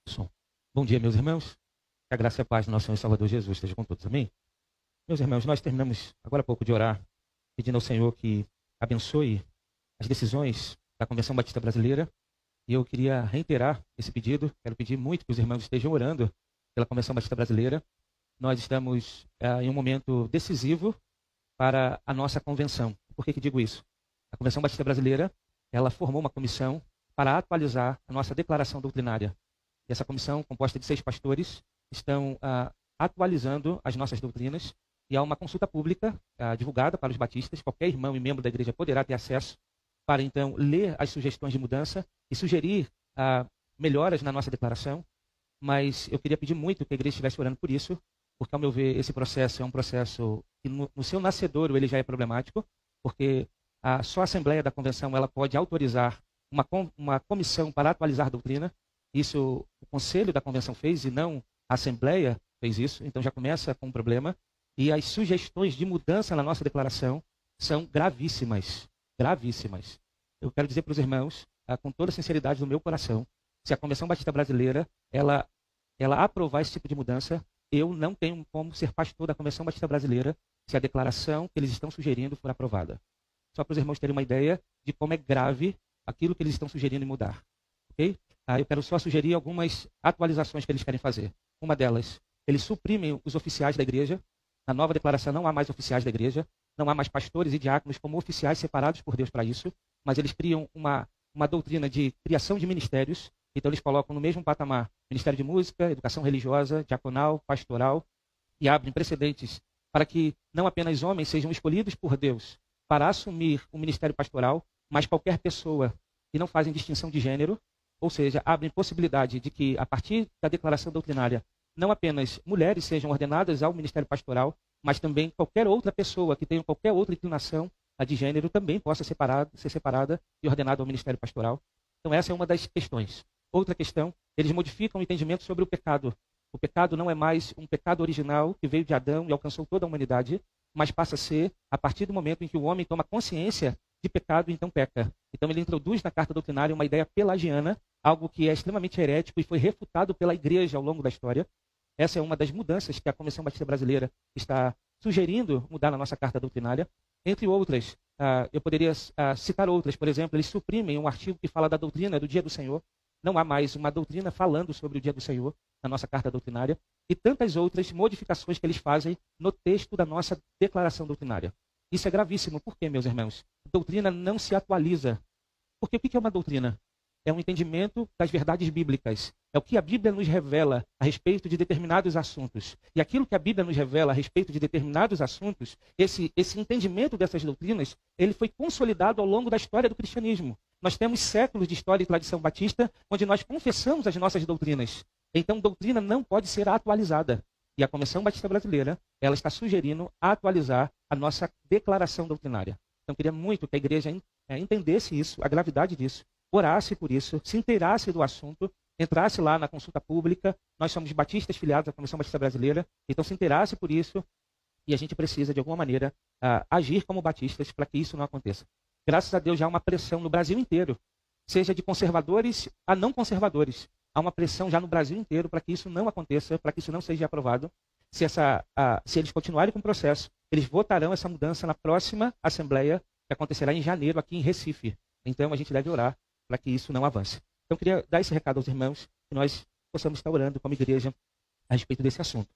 Som. Bom dia, meus irmãos. Que a graça e a paz do nosso Senhor e Salvador Jesus esteja com todos. Amém? Meus irmãos, nós terminamos agora há pouco de orar, pedindo ao Senhor que abençoe as decisões da Convenção Batista Brasileira. E eu queria reiterar esse pedido. Quero pedir muito que os irmãos estejam orando pela Convenção Batista Brasileira. Nós estamos em um momento decisivo para a nossa convenção. Por que digo isso? A Convenção Batista Brasileira, ela formou uma comissão para atualizar a nossa declaração doutrinária. E essa comissão, composta de 6 pastores, estão atualizando as nossas doutrinas, e há uma consulta pública divulgada para os batistas. Qualquer irmão e membro da igreja poderá ter acesso para, então, ler as sugestões de mudança e sugerir melhoras na nossa declaração. Mas eu queria pedir muito que a igreja estivesse orando por isso, porque, ao meu ver, esse processo é um processo que, no seu nascedouro, ele já é problemático, porque só a Assembleia da Convenção ela pode autorizar uma comissão para atualizar a doutrina. Isso o Conselho da Convenção fez e não a Assembleia fez isso, então já começa com um problema. E as sugestões de mudança na nossa declaração são gravíssimas, gravíssimas. Eu quero dizer para os irmãos, com toda a sinceridade do meu coração, se a Convenção Batista Brasileira ela aprovar esse tipo de mudança, eu não tenho como ser pastor da Convenção Batista Brasileira se a declaração que eles estão sugerindo for aprovada. Só para os irmãos terem uma ideia de como é grave aquilo que eles estão sugerindo em mudar. Ok? Eu quero só sugerir algumas atualizações que eles querem fazer. Uma delas, eles suprimem os oficiais da igreja. Na nova declaração não há mais oficiais da igreja, não há mais pastores e diáconos como oficiais separados por Deus para isso, mas eles criam uma doutrina de criação de ministérios. Então eles colocam no mesmo patamar ministério de música, educação religiosa, diaconal, pastoral, e abrem precedentes para que não apenas homens sejam escolhidos por Deus para assumir o ministério pastoral, mas qualquer pessoa, e não fazem distinção de gênero. Ou seja, abrem possibilidade de que, a partir da declaração doutrinária, não apenas mulheres sejam ordenadas ao ministério pastoral, mas também qualquer outra pessoa que tenha qualquer outra inclinação de gênero também possa ser separada e ordenada ao ministério pastoral. Então essa é uma das questões. Outra questão, eles modificam o entendimento sobre o pecado. O pecado não é mais um pecado original que veio de Adão e alcançou toda a humanidade, mas passa a ser a partir do momento em que o homem toma consciência de pecado e então peca. Então ele introduz na carta doutrinária uma ideia pelagiana, algo que é extremamente herético e foi refutado pela igreja ao longo da história. Essa é uma das mudanças que a Convenção Batista Brasileira está sugerindo mudar na nossa carta doutrinária. Entre outras, eu poderia citar outras. Por exemplo, eles suprimem um artigo que fala da doutrina do Dia do Senhor. Não há mais uma doutrina falando sobre o Dia do Senhor na nossa carta doutrinária. E tantas outras modificações que eles fazem no texto da nossa declaração doutrinária. Isso é gravíssimo. Por quê, meus irmãos? A doutrina não se atualiza. Porque o que é uma doutrina? É um entendimento das verdades bíblicas. É o que a Bíblia nos revela a respeito de determinados assuntos. E aquilo que a Bíblia nos revela a respeito de determinados assuntos, esse entendimento dessas doutrinas, ele foi consolidado ao longo da história do cristianismo. Nós temos séculos de história e tradição batista, onde nós confessamos as nossas doutrinas. Então, doutrina não pode ser atualizada. E a Convenção Batista Brasileira, ela está sugerindo atualizar a nossa declaração doutrinária. Então, queria muito que a igreja entendesse isso, a gravidade disso, orasse por isso, se inteirasse do assunto, entrasse lá na consulta pública. Nós somos batistas filiados à Convenção Batista Brasileira, então se inteirasse por isso, e a gente precisa, de alguma maneira, agir como batistas para que isso não aconteça. Graças a Deus já há uma pressão no Brasil inteiro, seja de conservadores a não conservadores. Há uma pressão já no Brasil inteiro para que isso não aconteça, para que isso não seja aprovado. Se eles continuarem com o processo, eles votarão essa mudança na próxima Assembleia, que acontecerá em janeiro, aqui em Recife. Então a gente deve orar para que isso não avance. Então eu queria dar esse recado aos irmãos, que nós possamos estar orando como igreja a respeito desse assunto.